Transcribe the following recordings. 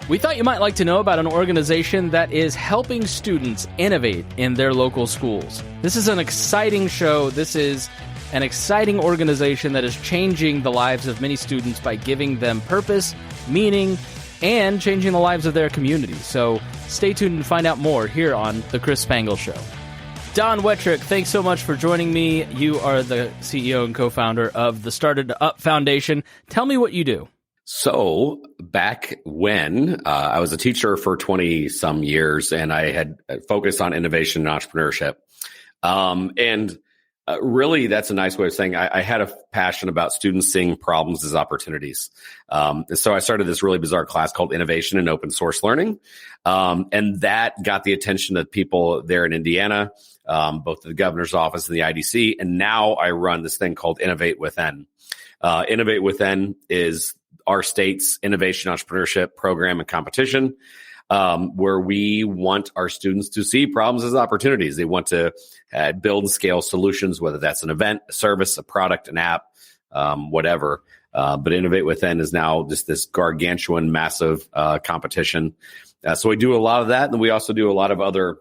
We thought you might like to know about an organization that is helping students innovate in their local schools. This is an exciting show. This is an exciting organization that is changing the lives of many students by giving them purpose, meaning, and changing the lives of their community. So stay tuned and find out more here on The Chris Spangle Show. Don Wettrick, thanks so much for joining me. You are the CEO and co-founder of the Started Up Foundation. Tell me what you do. So back when I was a teacher for 20-some years, and I had focused on innovation and entrepreneurship. Really, that's a nice way of saying I had a passion about students seeing problems as opportunities. So I started this really bizarre class called Innovation and Open Source Learning. And that got the attention of people there in Indiana, both the governor's office and the IDC. And now I run this thing called Innovate Within. Innovate Within is our state's innovation entrepreneurship program and competition, where we want our students to see problems as opportunities. They want to build and scale solutions, whether that's an event, a service, a product, an app, whatever. But Innovate Within is now just this gargantuan, massive competition. So we do a lot of that. And we also do a lot of other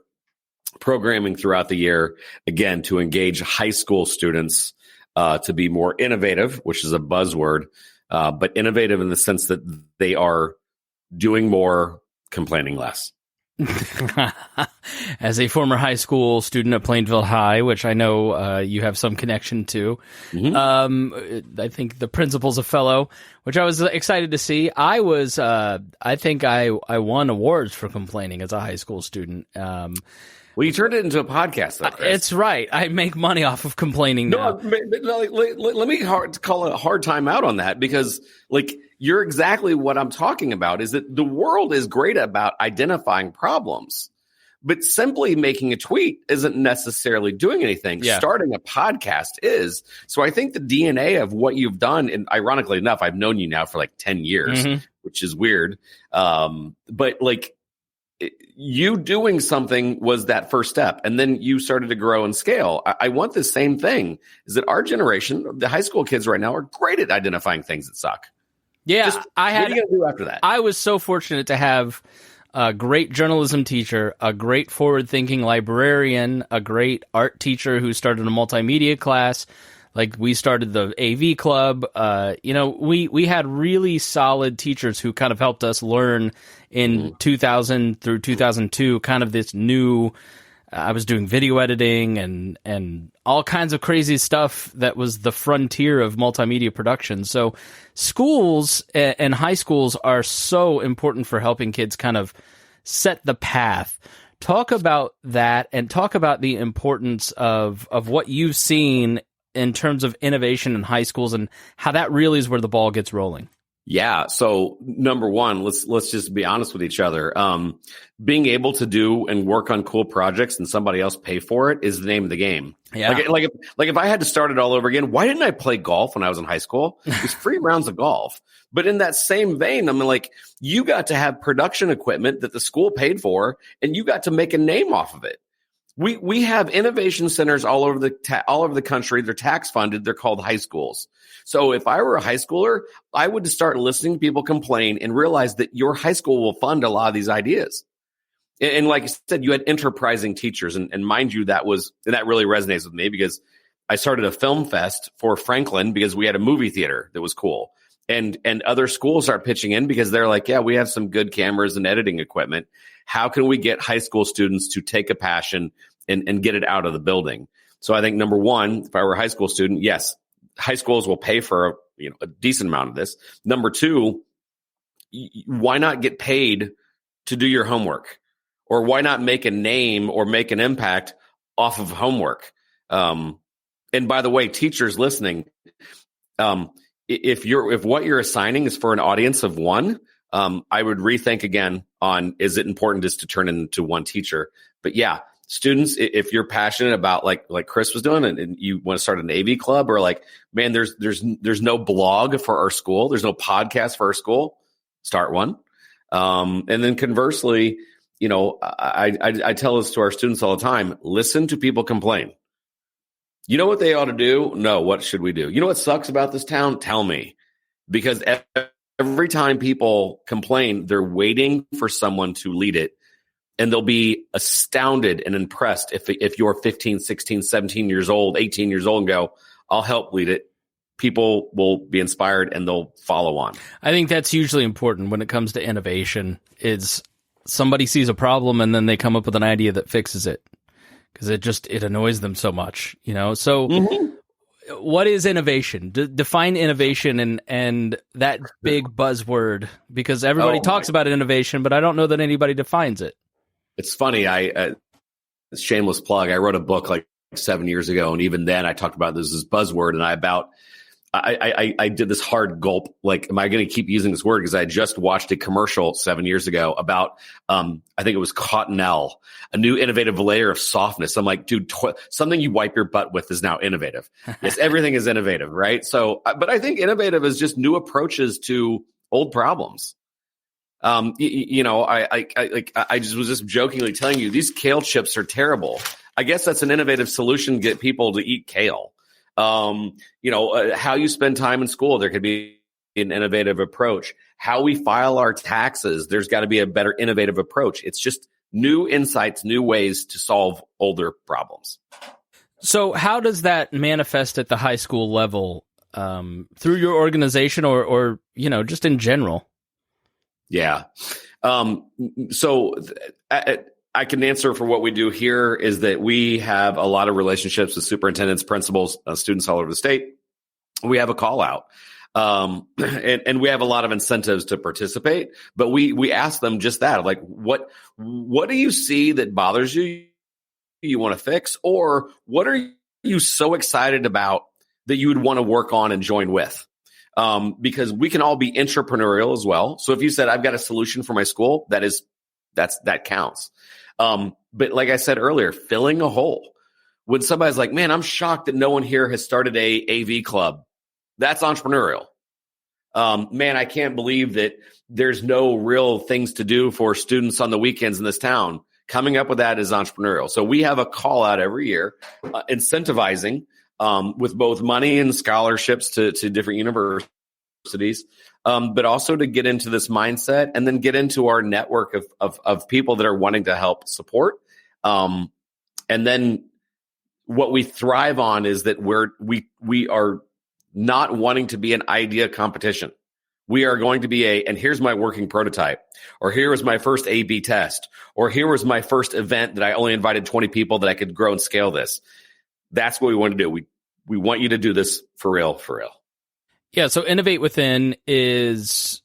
programming throughout the year, again, to engage high school students to be more innovative, which is a buzzword. But innovative in the sense that they are doing more, complaining less. As a former high school student at Plainville High, which I know you have some connection to, I think the principal's a fellow, which I was excited to see. I think I won awards for complaining as a high school student. Well, you turned it into a podcast, though, Chris. It's right. I make money off of complaining now. Let me call a hard time out on that, because you're exactly what I'm talking about, is that the world is great about identifying problems, but simply making a tweet isn't necessarily doing anything. Yeah. Starting a podcast is. So I think the DNA of what you've done, and ironically enough, I've known you now for 10 years, which is weird. But you doing something was that first step, and then you started to grow and scale. I want the same thing, is that our generation, the high school kids right now, are great at identifying things that suck. Yeah. What are you going to do after that? I was so fortunate to have a great journalism teacher, a great forward-thinking librarian, a great art teacher who started a multimedia class. We started the AV club. We had really solid teachers who kind of helped us learn in 2000 through 2002, kind of this new, I was doing video editing and all kinds of crazy stuff that was the frontier of multimedia production. So schools and high schools are so important for helping kids kind of set the path. Talk about that, and talk about the importance of what you've seen in terms of innovation in high schools and how that really is where the ball gets rolling. Yeah. So number one, let's just be honest with each other. Being able to do and work on cool projects and somebody else pay for it is the name of the game. Yeah. If I had to start it all over again, why didn't I play golf when I was in high school? It was free rounds of golf. But in that same vein, you got to have production equipment that the school paid for, and you got to make a name off of it. We have innovation centers all over the country. They're tax funded. They're called high schools. So if I were a high schooler, I would start listening to people complain and realize that your high school will fund a lot of these ideas. And like I said, you had enterprising teachers, and mind you, that really resonates with me, because I started a film fest for Franklin because we had a movie theater that was cool. And other schools are pitching in because they're like, yeah, we have some good cameras and editing equipment. How can we get high school students to take a passion and get it out of the building? So I think number one, if I were a high school student, yes, high schools will pay for a decent amount of this. Number two, why not get paid to do your homework? Or why not make a name or make an impact off of homework? And by the way, teachers listening, if what you're assigning is for an audience of one, I would rethink again on, is it important just to turn into one teacher? But yeah, students, if you're passionate about like Chris was doing, and you want to start an AV club, or man, there's no blog for our school, there's no podcast for our school, start one. And then conversely, I tell this to our students all the time: listen to people complain. You know what they ought to do? No, what should we do? You know what sucks about this town? Tell me. Because Every time people complain, they're waiting for someone to lead it. And they'll be astounded and impressed if you're 15, 16, 17 years old, 18 years old and go, I'll help lead it. People will be inspired and they'll follow on. I think that's hugely important when it comes to innovation, is somebody sees a problem and then they come up with an idea that fixes it, because it annoys them so much, So what is innovation? Define innovation and that big buzzword, because everybody talks about innovation, but I don't know that anybody defines it. It's funny. Shameless plug. I wrote a book like 7 years ago. And even then I talked about this buzzword, and I did this hard gulp. Like, am I going to keep using this word? Because I just watched a commercial 7 years ago about, I think it was Cottonelle, a new innovative layer of softness. I'm like, dude, something you wipe your butt with is now innovative. Yes, everything is innovative, right? So, but I think innovative is just new approaches to old problems. I just was just jokingly telling you these kale chips are terrible. I guess that's an innovative solution to get people to eat kale. How you spend time in school, there could be an innovative approach. How we file our taxes, there's got to be a better innovative approach. It's just new insights, new ways to solve older problems. So how does that manifest at the high school level, through your organization or just in general? Yeah. I can answer for what we do here is that we have a lot of relationships with superintendents, principals, students all over the state. We have a call out. And we have a lot of incentives to participate, but we ask them just that, like, what do you see that bothers you want to fix? Or what are you so excited about that you would want to work on and join with? Because we can all be entrepreneurial as well. So if you said, I've got a solution for my school, that counts. But like I said earlier, filling a hole. When somebody's like, man, I'm shocked that no one here has started a AV club. That's entrepreneurial. Man, I can't believe that there's no real things to do for students on the weekends in this town. Coming up with that is entrepreneurial. So we have a call out every year, incentivizing, with both money and scholarships to different universities. But also to get into this mindset and then get into our network of people that are wanting to help support. And then what we thrive on is that we are not wanting to be an idea competition. We are going to be and here's my working prototype, or here was my first A/B test, or here was my first event that I only invited 20 people that I could grow and scale this. That's what we want to do. We want you to do this for real, for real. Yeah, so Innovate Within is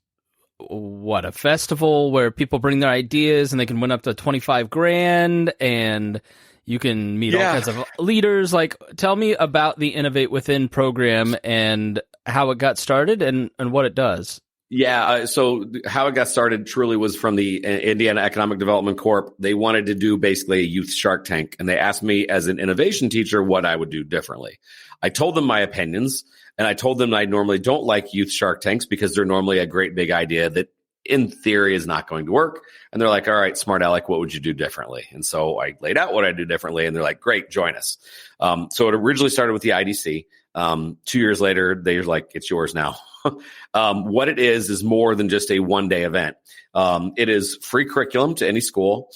a festival where people bring their ideas and they can win up to $25,000 and you can meet all kinds of leaders. Like, tell me about the Innovate Within program and how it got started and what it does. Yeah, so how it got started truly was from the Indiana Economic Development Corp. They wanted to do basically a youth Shark Tank, and they asked me as an innovation teacher what I would do differently. I told them my opinions. And I told them I normally don't like youth Shark Tanks because they're normally a great big idea that in theory is not going to work. And they're like, all right, smart Alec, what would you do differently? And so I laid out what I do differently. And they're like, great, join us. So it originally started with the IDC. 2 years later, they're like, it's yours now. What it is more than just a one-day event. It is free curriculum to any school.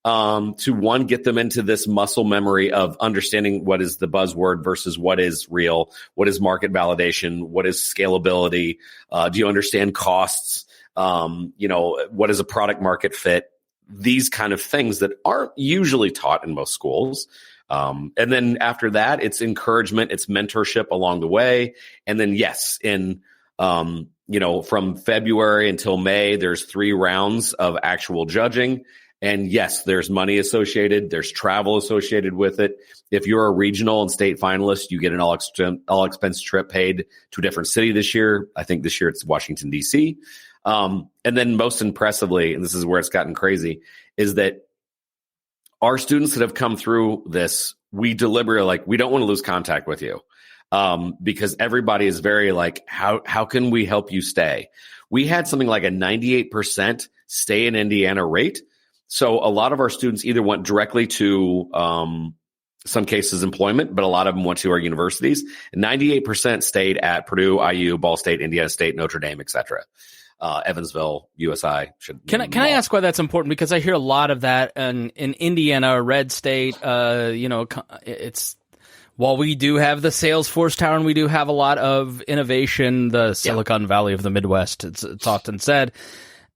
To get them into this muscle memory of understanding what is the buzzword versus what is real, what is market validation, what is scalability, do you understand costs, what is a product market fit, these kind of things that aren't usually taught in most schools. And then after that, it's encouragement, it's mentorship along the way. And then from February until May, there's 3 rounds of actual judging. And yes, there's money associated. There's travel associated with it. If you're a regional and state finalist, you get an all expense trip paid to a different city this year. I think this year it's Washington, D.C. And then most impressively, and this is where it's gotten crazy, is that our students that have come through this, we deliberately we don't want to lose contact with you, because everybody is very how can we help you stay? We had something like a 98% stay in Indiana rate. So a lot of our students either went directly to, some cases, employment, but a lot of them went to our universities. And 98% stayed at Purdue, IU, Ball State, Indiana State, Notre Dame, et cetera. Evansville, USI. Can I ask why that's important? Because I hear a lot of that in Indiana, a red state. It's while we do have the Salesforce Tower and we do have a lot of innovation, the Silicon Valley of the Midwest. It's often said.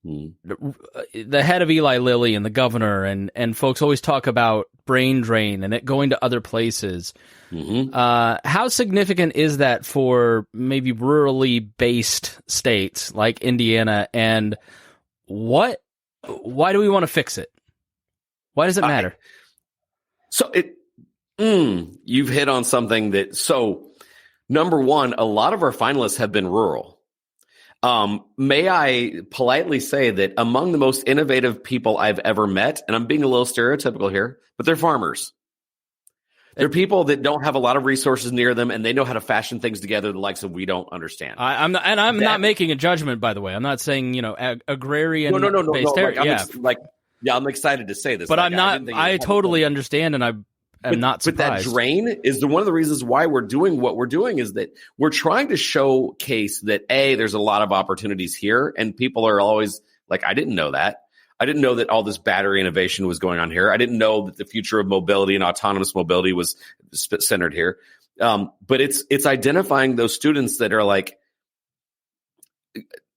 The head of Eli Lilly and the governor and folks always talk about brain drain and it going to other places. How significant is that for maybe rurally based states like Indiana? And why do we want to fix it? Why does it matter? You've hit on something number one, a lot of our finalists have been rural. May I politely say that among the most innovative people I've ever met, and I'm being a little stereotypical here, but they're farmers. They're people that don't have a lot of resources near them, and they know how to fashion things together the likes of we don't understand. I'm not making a judgment, by the way. I'm not saying, agrarian based area. I'm excited to say this. But I'm not. I totally understand, and I'm not surprised. But that drain is one of the reasons why we're doing what we're doing is that we're trying to showcase that there's a lot of opportunities here, and people are always like, I didn't know that. I didn't know that all this battery innovation was going on here. I didn't know that the future of mobility and autonomous mobility was centered here. But it's identifying those students that are like,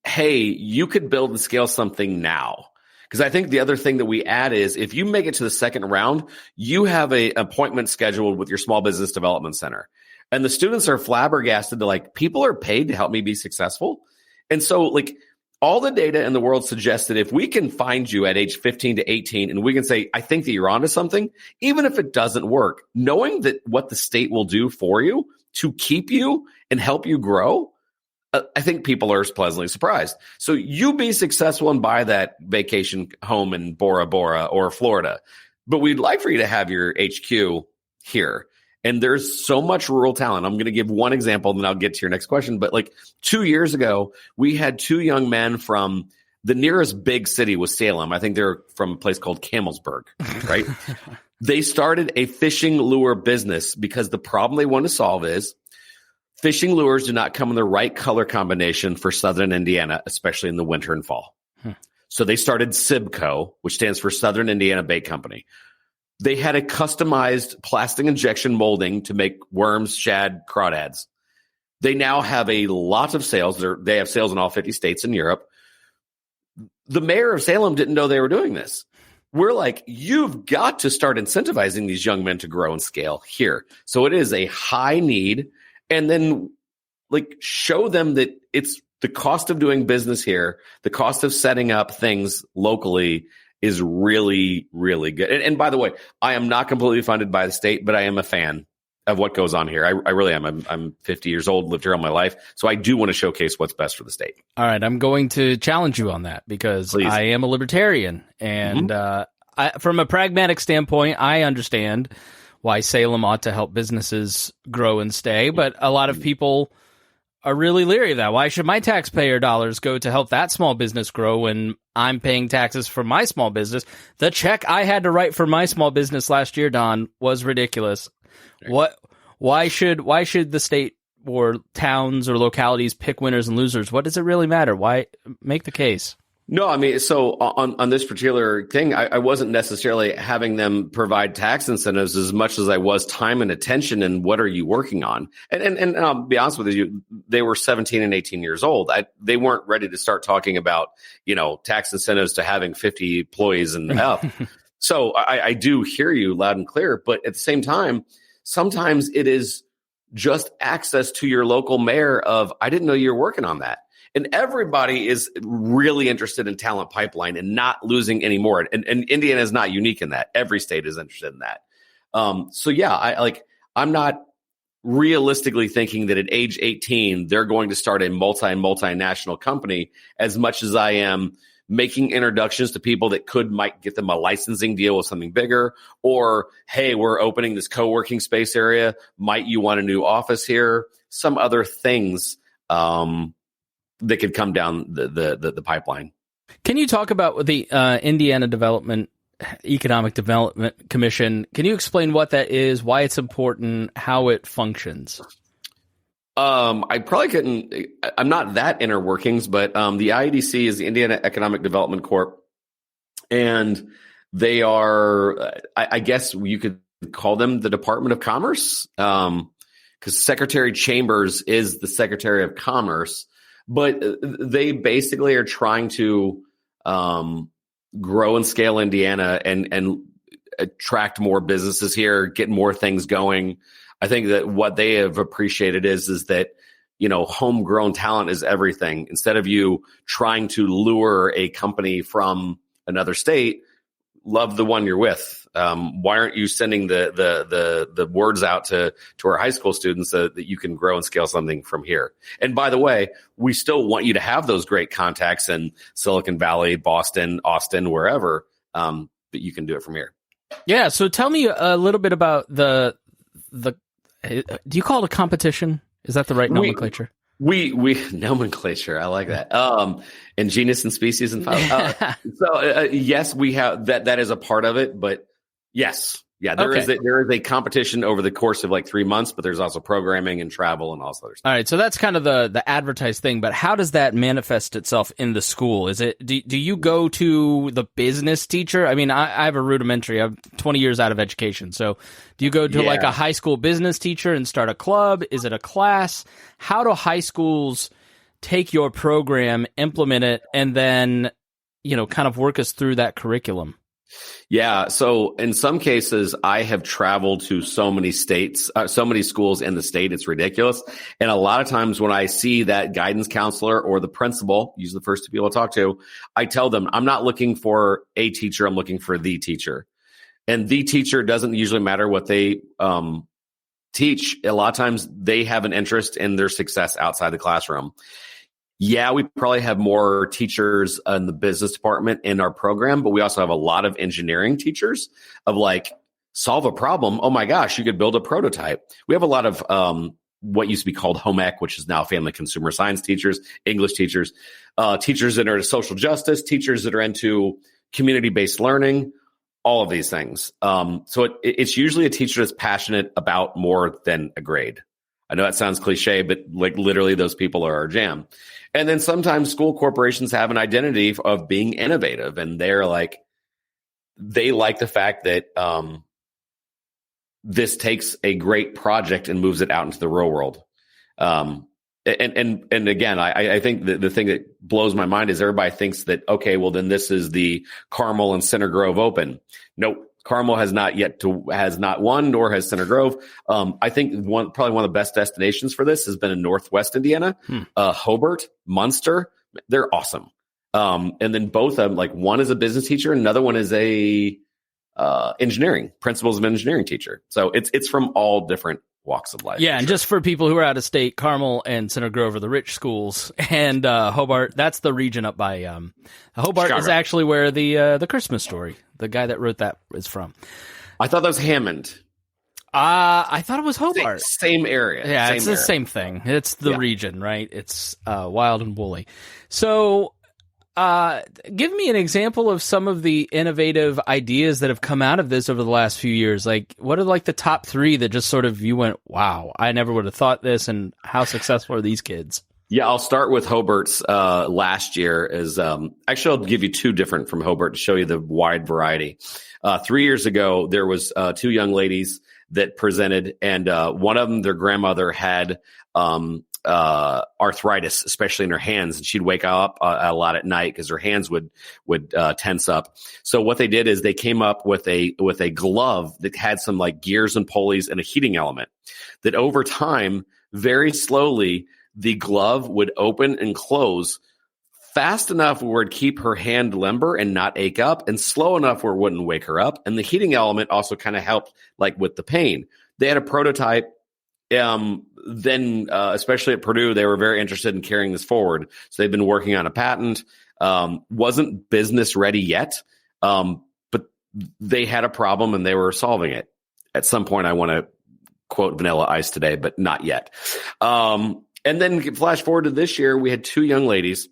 hey, you could build and scale something now. Because I think the other thing that we add is if you make it to the second round, you have an appointment scheduled with your small business development center. And the students are flabbergasted to people are paid to help me be successful. And so all the data in the world suggests that if we can find you at age 15 to 18 and we can say, I think that you're onto something, even if it doesn't work, knowing that what the state will do for you to keep you and help you grow, I think people are pleasantly surprised. So you be successful and buy that vacation home in Bora Bora or Florida, but we'd like for you to have your HQ here. And there's so much rural talent. I'm going to give one example, and then I'll get to your next question. But 2 years ago, we had two young men from the nearest big city was Salem. I think they're from a place called Camelsburg, right? They started a fishing lure business because the problem they want to solve is fishing lures do not come in the right color combination for Southern Indiana, especially in the winter and fall. So they started SIBCO, which stands for Southern Indiana Bait Company. They had a customized plastic injection molding to make worms, shad, crawdads. They now have a lot of sales. They have sales in all 50 states in Europe. The mayor of Salem didn't know they were doing this. We're like, you've got to start incentivizing these young men to grow and scale here. So it is a high need. And then show them that it's the cost of doing business here, the cost of setting up things locally is really, really good. And by the way, I am not completely funded by the state, but I am a fan of what goes on here. I really am. I'm 50 years old, lived here all my life. So I do want to showcase what's best for the state. All right. I'm going to challenge you on that because Please. I am a libertarian. And from a pragmatic standpoint, I understand why Salem ought to help businesses grow and stay. But a lot of people are really leery of that. Why should my taxpayer dollars go to help that small business grow when I'm paying taxes for my small business? The check I had to write for my small business last year, Don, was ridiculous. Why should the state or towns or localities pick winners and losers? What does it really matter? Why make the case? No, I mean, so on this particular thing, I wasn't necessarily having them provide tax incentives as much as I was time and attention and what are you working on? And I'll be honest with you, they were 17 and 18 years old. They weren't ready to start talking about, tax incentives to having 50 employees and up. So I do hear you loud and clear, but at the same time, sometimes it is just access to your local mayor of, I didn't know you were working on that. And everybody is really interested in talent pipeline and not losing any more. And Indiana is not unique in that. Every state is interested in that. I'm not realistically thinking that at age 18, they're going to start a multinational company as much as I am making introductions to people that might get them a licensing deal with something bigger, or, hey, we're opening this co-working space area. Might you want a new office here? Some other things, that could come down the pipeline. Can you talk about the Indiana Economic Development Commission? Can you explain what that is, why it's important, how it functions? I probably couldn't. I'm not that inner workings, but the IEDC is the Indiana Economic Development Corp, and they are, I guess you could call them the Department of Commerce, because Secretary Chambers is the Secretary of Commerce, but they basically are trying to grow and scale Indiana and attract more businesses here, get more things going. I think that what they have appreciated is that, homegrown talent is everything. Instead of you trying to lure a company from another state, love the one you're with. Why aren't you sending the words out to our high school students so that you can grow and scale something from here? And by the way, we still want you to have those great contacts in Silicon Valley, Boston, Austin, wherever, but you can do it from here. Yeah. So tell me a little bit about the do you call it a competition? Is that the right nomenclature? We nomenclature. I like that. And genus and species and yes, we have that. That is a part of it, but yes. Yeah, there is a competition over the course of like 3 months, but there's also programming and travel and all this other stuff. All right, so that's kind of the advertised thing, but how does that manifest itself in the school? Is it do you go to the business teacher? I mean, I have a rudimentary. I'm 20 years out of education, so do you go to like a high school business teacher and start a club? Is it a class? How do high schools take your program, implement it, and then kind of work us through that curriculum? Yeah. So in some cases, I have traveled to so many states, so many schools in the state. It's ridiculous. And a lot of times when I see that guidance counselor or the principal, usually the first two people I talk to, I tell them, I'm not looking for a teacher. I'm looking for the teacher. And the teacher doesn't usually matter what they teach. A lot of times they have an interest in their success outside the classroom. Yeah, we probably have more teachers in the business department in our program, but we also have a lot of engineering teachers of like, solve a problem. Oh my gosh, you could build a prototype. We have a lot of what used to be called home ec, which is now family consumer science teachers, English teachers, teachers that are into social justice, teachers that are into community-based learning, all of these things. So it's usually a teacher that's passionate about more than a grade. I know that sounds cliche, but like literally those people are our jam. And then sometimes school corporations have an identity of being innovative, and they like the fact that this takes a great project and moves it out into the real world. And again, I think the thing that blows my mind is everybody thinks that, okay, well then this is the Carmel and Center Grove Open. Nope. Carmel has not won, nor has Center Grove. I think probably one of the best destinations for this has been in Northwest Indiana, Hobart, Munster. They're awesome. And then both of them, like one is a business teacher, another one is a principles of engineering teacher. So it's from all different walks of life. Yeah, and just for people who are out of state, Carmel and Center Grove are the rich schools, and Hobart, that's the region up by Hobart Chicago. Is actually where the Christmas Story, the guy that wrote that, is from. I thought that was Hammond. I thought it was Hobart. Same area. Yeah, it's the same thing. It's the region, right? It's wild and woolly. So give me an example of some of the innovative ideas that have come out of this over the last few years. Like, what are like the top three that just sort of you went, wow, I never would have thought this, and how successful are these kids? Yeah, I'll start with Hobart's last year. Actually, I'll give you two different from Hobart to show you the wide variety. 3 years ago, there was two young ladies that presented, and one of them, their grandmother had arthritis, especially in her hands, and she'd wake up a lot at night because her hands would tense up. So what they did is they came up with a glove that had some like gears and pulleys and a heating element that over time, very slowly, the glove would open and close fast enough where it would keep her hand limber and not ache up, and slow enough where it wouldn't wake her up. And the heating element also kind of helped like with the pain. They had a prototype. Then especially at Purdue, they were very interested in carrying this forward. So they've been working on a patent. Wasn't business ready yet, but they had a problem and they were solving it. At some point, I want to quote Vanilla Ice today, but not yet. And then flash forward to this year, we had two young ladies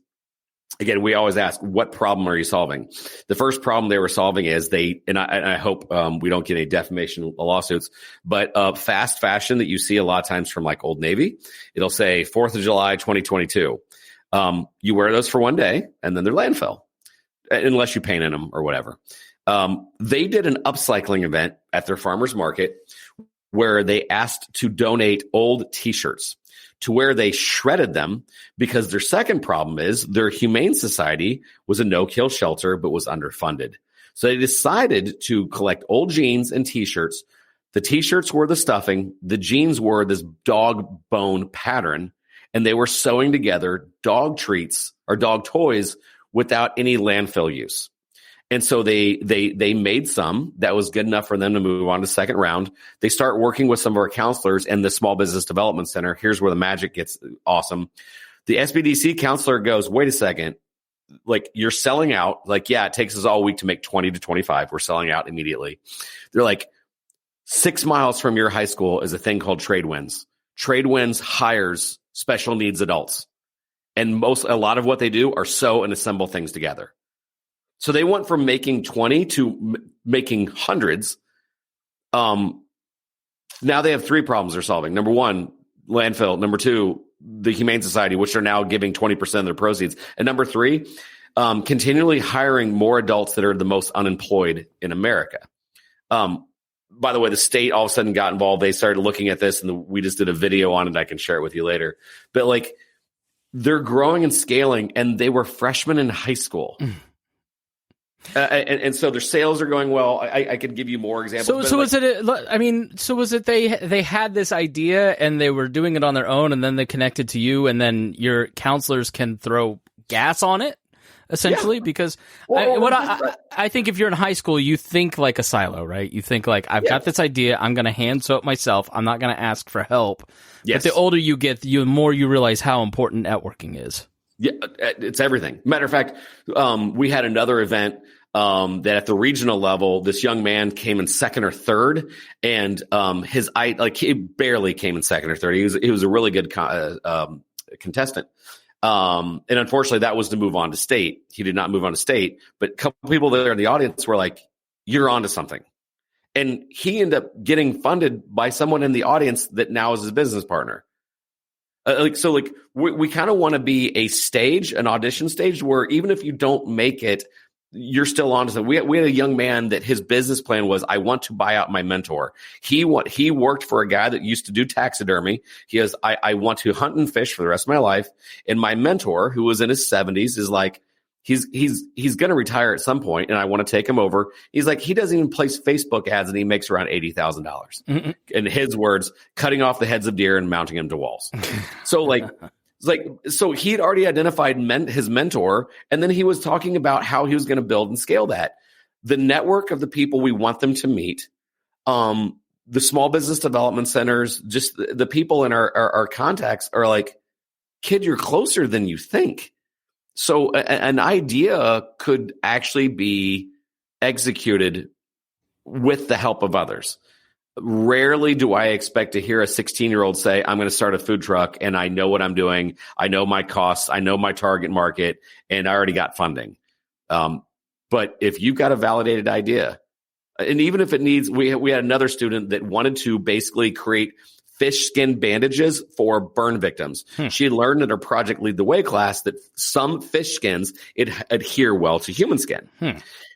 again, we always ask, what problem are you solving? The first problem they were solving is I hope we don't get any defamation lawsuits, but fast fashion that you see a lot of times from like Old Navy, it'll say 4th of July, 2022. You wear those for one day and then they're landfill, unless you paint in them or whatever. They did an upcycling event at their farmers market where they asked to donate old T-shirts, to where they shredded them, because their second problem is their humane society was a no-kill shelter but was underfunded. So they decided to collect old jeans and T-shirts. The T-shirts were the stuffing. The jeans were this dog bone pattern, and they were sewing together dog treats or dog toys without any landfill use. And so they made some that was good enough for them to move on to second round. They start working with some of our counselors and the Small Business Development Center. Here's where the magic gets awesome. The SBDC counselor goes, wait a second, like you're selling out. Like, yeah, it takes us all week to make 20 to 25. We're selling out immediately. They're like, 6 miles from your high school is a thing called Tradewinds. Tradewinds hires special needs adults. And a lot of what they do are sew and assemble things together. So they went from making 20 to making hundreds. Now they have 3 problems they're solving. Number 1, landfill. Number 2, the Humane Society, which are now giving 20% of their proceeds. And number 3, continually hiring more adults that are the most unemployed in America. By the way, the state all of a sudden got involved. They started looking at this, and we just did a video on it. I can share it with you later. But like, they're growing and scaling, and they were freshmen in high school. And so their sales are going well. I could give you more examples. So was it they had this idea and they were doing it on their own, and then they connected to you, and then your counselors can throw gas on it, essentially? Yeah. Because I think if you're in high school, you think like a silo, right? You think like, I've got this idea, I'm going to hand sew it myself. I'm not going to ask for help. Yes. But the older you get, the more you realize how important networking is. Yeah, it's everything. Matter of fact, we had another event that at the regional level, this young man came in second or third, and he barely came in second or third. He was a really good contestant. And unfortunately, that was to move on to state. He did not move on to state, but a couple people there in the audience were like, "You're onto something." And he ended up getting funded by someone in the audience that now is his business partner. We kind of want to be an audition stage where even if you don't make it, you're still on to something. We had a young man that his business plan was, I want to buy out my mentor. He worked for a guy that used to do taxidermy. I want to hunt and fish for the rest of my life. And my mentor, who was in his 70s, is like, he's going to retire at some point, and I want to take him over. He's like, he doesn't even place Facebook ads, and he makes around $80,000. Mm-hmm. In his words, cutting off the heads of deer and mounting them to walls. So he had already identified his mentor, and then he was talking about how he was going to build and scale that. The network of the people we want them to meet, the small business development centers, just the people in our contacts are like, kid, you're closer than you think. So an idea could actually be executed with the help of others. Rarely do I expect to hear a 16-year-old say, I'm going to start a food truck and I know what I'm doing. I know my costs. I know my target market, and I already got funding. But if you've got a validated idea, and even if it needs, we had another student that wanted to basically create fish skin bandages for burn victims. She had learned in her Project Lead the Way class that some fish skins adhere well to human skin.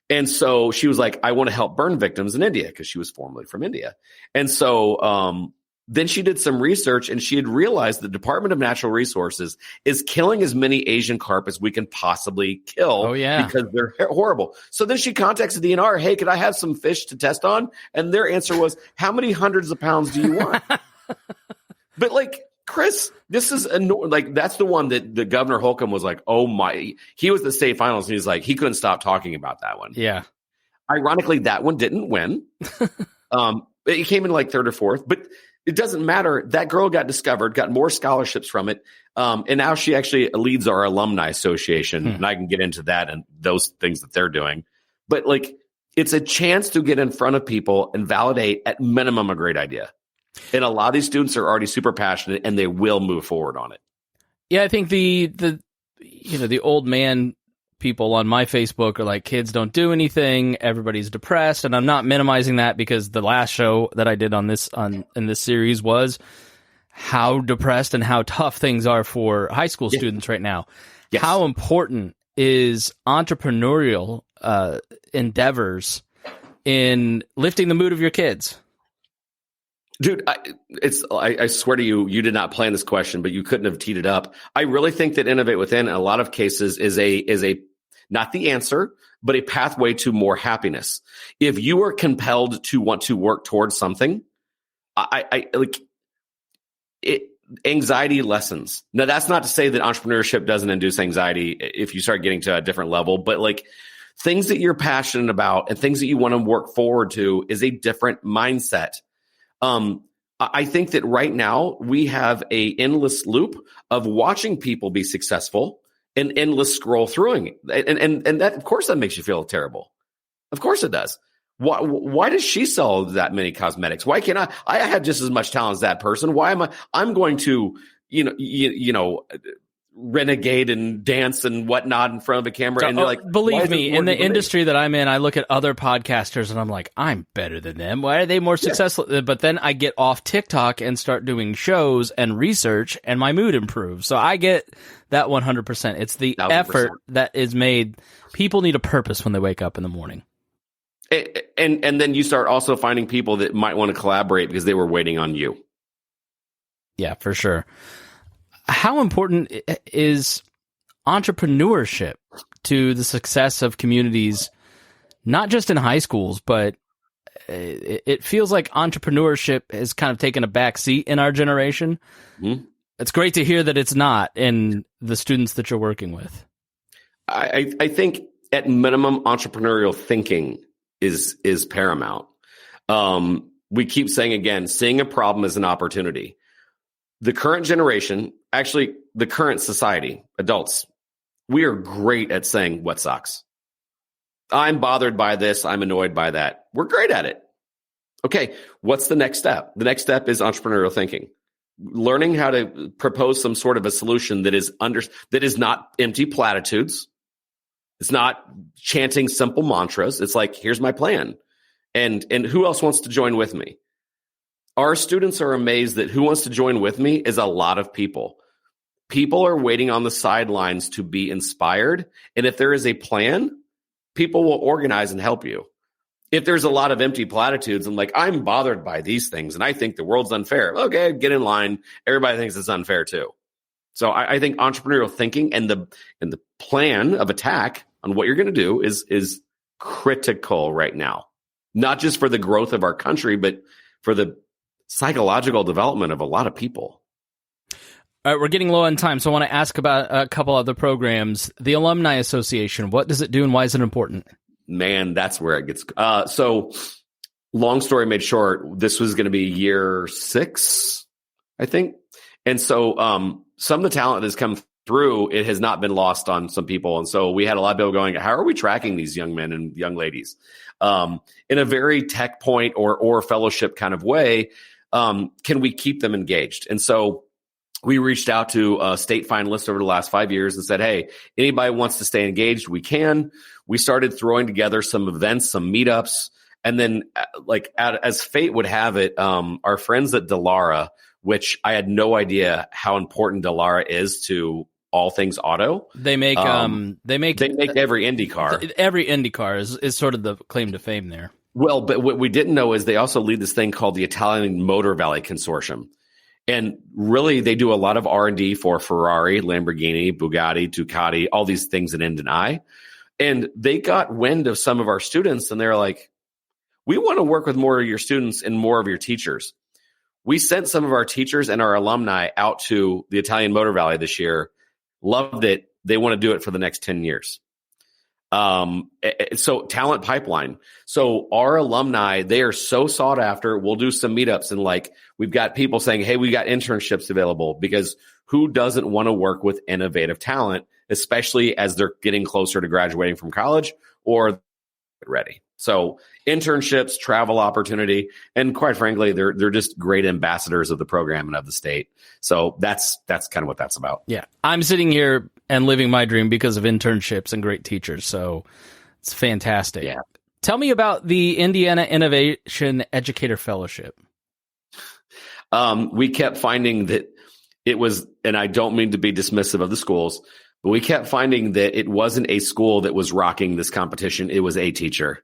And so she was like, I want to help burn victims in India, because she was formerly from India. And so then she did some research, and she had realized the Department of Natural Resources is killing as many Asian carp as we can possibly kill. Oh, yeah. Because they're horrible. So then she contacts the DNR. Hey, could I have some fish to test on? And their answer was, how many hundreds of pounds do you want? But like, Chris, this is that's the one that the Governor Holcomb was like, oh my, he was the state finalist, and he's like, he couldn't stop talking about that one. Yeah. Ironically, that one didn't win. It came in like third or fourth, but it doesn't matter. That girl got discovered, got more scholarships from it. And now she actually leads our alumni association. And I can get into that and those things that they're doing. But like, it's a chance to get in front of people and validate at minimum a great idea. And a lot of these students are already super passionate, and they will move forward on it. Yeah, I think the the old man people on my Facebook are like, kids don't do anything, everybody's depressed, and I'm not minimizing that, because the last show that I did in this series was how depressed and how tough things are for high school students right now. Yes. How important is entrepreneurial endeavors in lifting the mood of your kids? Dude, I swear to you, you did not plan this question, but you couldn't have teed it up. I really think that Innovate Within, in a lot of cases, is a not the answer, but a pathway to more happiness. If you are compelled to want to work towards something, I like it. Anxiety lessens. Now, that's not to say that entrepreneurship doesn't induce anxiety if you start getting to a different level, but like things that you're passionate about and things that you want to work forward to is a different mindset. I think that right now we have a endless loop of watching people be successful and endless scroll through it. And that, of course, that makes you feel terrible. Of course it does. Why does she sell that many cosmetics? Why can't I have just as much talent as that person? Why am I'm going to, renegade and dance and whatnot in front of a camera? And they're like, believe me, in the industry that I'm in, I look at other podcasters and I'm like, I'm better than them. Why are they more successful? But then I get off TikTok and start doing shows and research, and my mood improves. So I get that 100%. It's the 1,000%. Effort that is made. People need a purpose when they wake up in the morning. And then you start also finding people that might want to collaborate because they were waiting on you. Yeah, for sure. How important is entrepreneurship to the success of communities, not just in high schools, but it feels like entrepreneurship has kind of taken a back seat in our generation. Mm-hmm. It's great to hear that it's not in the students that you're working with. I think at minimum, entrepreneurial thinking is paramount. We keep saying again, seeing a problem as an opportunity. The current generation, actually the current society, adults, we are great at saying what sucks. I'm bothered by this. I'm annoyed by that. We're great at it. Okay, what's the next step? The next step is entrepreneurial thinking. Learning how to propose some sort of a solution that is not empty platitudes. It's not chanting simple mantras. It's like, here's my plan. And who else wants to join with me? Our students are amazed that who wants to join with me is a lot of people. People are waiting on the sidelines to be inspired. And if there is a plan, people will organize and help you. If there's a lot of empty platitudes and like, I'm bothered by these things and I think the world's unfair. Okay, get in line. Everybody thinks it's unfair too. So I think entrepreneurial thinking and the plan of attack on what you're going to do is critical right now. Not just for the growth of our country, but for the psychological development of a lot of people. All right, we're getting low on time, so I want to ask about a couple other programs. The Alumni Association, what does it do and why is it important? Man, that's where it gets... So, long story made short, this was going to be year 6, I think. And so some of the talent that has come through, it has not been lost on some people. And so we had a lot of people going, how are we tracking these young men and young ladies? In a very tech point or fellowship kind of way, can we keep them engaged? And so we reached out to state finalists over the last 5 years and said, hey, anybody wants to stay engaged, we can. We started throwing together some events, some meetups. And then as fate would have it, our friends at Dallara, which I had no idea how important Dallara is to all things auto. They make every Indy car. Every Indy car is sort of the claim to fame there. Well, but what we didn't know is they also lead this thing called the Italian Motor Valley Consortium. And really, they do a lot of R&D for Ferrari, Lamborghini, Bugatti, Ducati, all these things in end and I. And they got wind of some of our students, and they're like, we want to work with more of your students and more of your teachers. We sent some of our teachers and our alumni out to the Italian Motor Valley this year. Loved it. They want to do it for the next 10 years. So talent pipeline. So our alumni, they are so sought after. We'll do some meetups and we've got people saying, hey, we got internships available, because who doesn't want to work with innovative talent, especially as they're getting closer to graduating from college or ready. So internships, travel opportunity, and quite frankly, they're just great ambassadors of the program and of the state. So that's kind of what that's about. Yeah. I'm sitting here and living my dream because of internships and great teachers. So it's fantastic. Yeah. Tell me about the Indiana Innovation Educator Fellowship. We kept finding that it was, and I don't mean to be dismissive of the schools, but we kept finding that it wasn't a school that was rocking this competition. It was a teacher.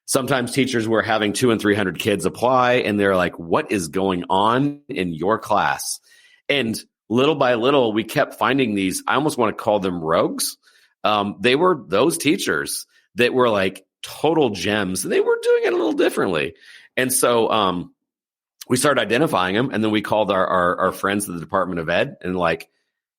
Sometimes teachers were having 200 and 300 kids apply, and they're like, what is going on in your class? And little by little, we kept finding these, I almost want to call them rogues. They were those teachers that were like total gems, and they were doing it a little differently. And so we started identifying them, and then we called our friends at the Department of Ed and like,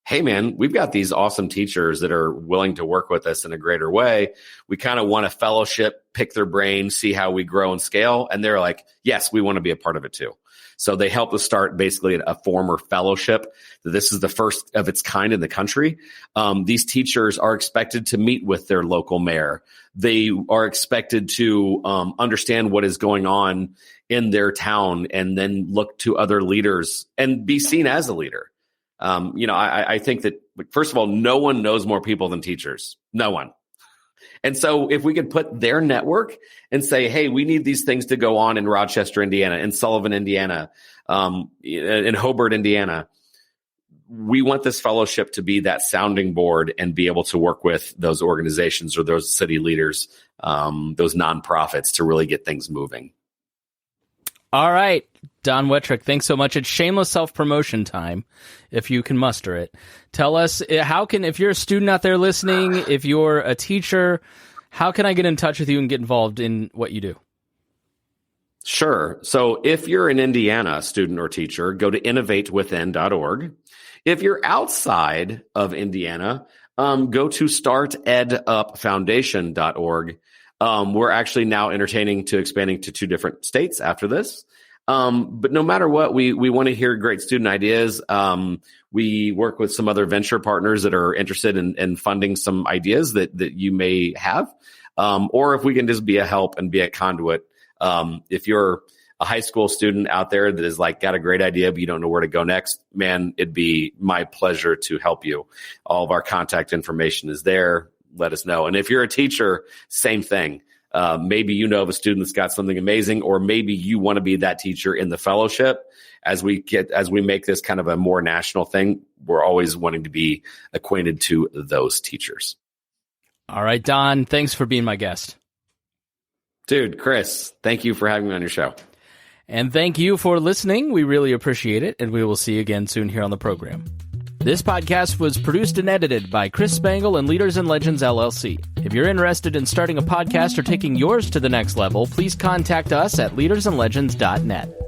hey, man, we've got these awesome teachers that are willing to work with us in a greater way. We kind of want a fellowship, pick their brain, see how we grow and scale. And they're like, yes, we want to be a part of it too. So they helped us start basically a former fellowship. This is the first of its kind in the country. These teachers are expected to meet with their local mayor. They are expected to understand what is going on in their town and then look to other leaders and be seen as a leader. I think that, first of all, no one knows more people than teachers. No one. And so if we could put their network and say, hey, we need these things to go on in Rochester, Indiana, in Sullivan, Indiana, in Hobart, Indiana, we want this fellowship to be that sounding board and be able to work with those organizations or those city leaders, those nonprofits to really get things moving. All right, Don Wettrick, thanks so much. It's shameless self-promotion time, if you can muster it. Tell us, if you're a student out there listening, if you're a teacher, how can I get in touch with you and get involved in what you do? Sure. So if you're an Indiana student or teacher, go to innovatewithin.org. If you're outside of Indiana, go to startedupfoundation.org. We're actually now entertaining to expanding to 2 different states after this. But no matter what, we want to hear great student ideas. We work with some other venture partners that are interested in funding some ideas that you may have. Or if we can just be a help and be a conduit. If you're a high school student out there that is like got a great idea, but you don't know where to go next, man, it'd be my pleasure to help you. All of our contact information is there. Let us know. And if you're a teacher, same thing. Maybe you know of a student that's got something amazing, or maybe you want to be that teacher in the fellowship. As we make this kind of a more national thing, we're always wanting to be acquainted to those teachers. All right, Don, thanks for being my guest. Dude, Chris, thank you for having me on your show. And thank you for listening. We really appreciate it, and we will see you again soon here on the program. This podcast was produced and edited by Chris Spangle and Leaders and Legends, LLC. If you're interested in starting a podcast or taking yours to the next level, please contact us at leadersandlegends.net.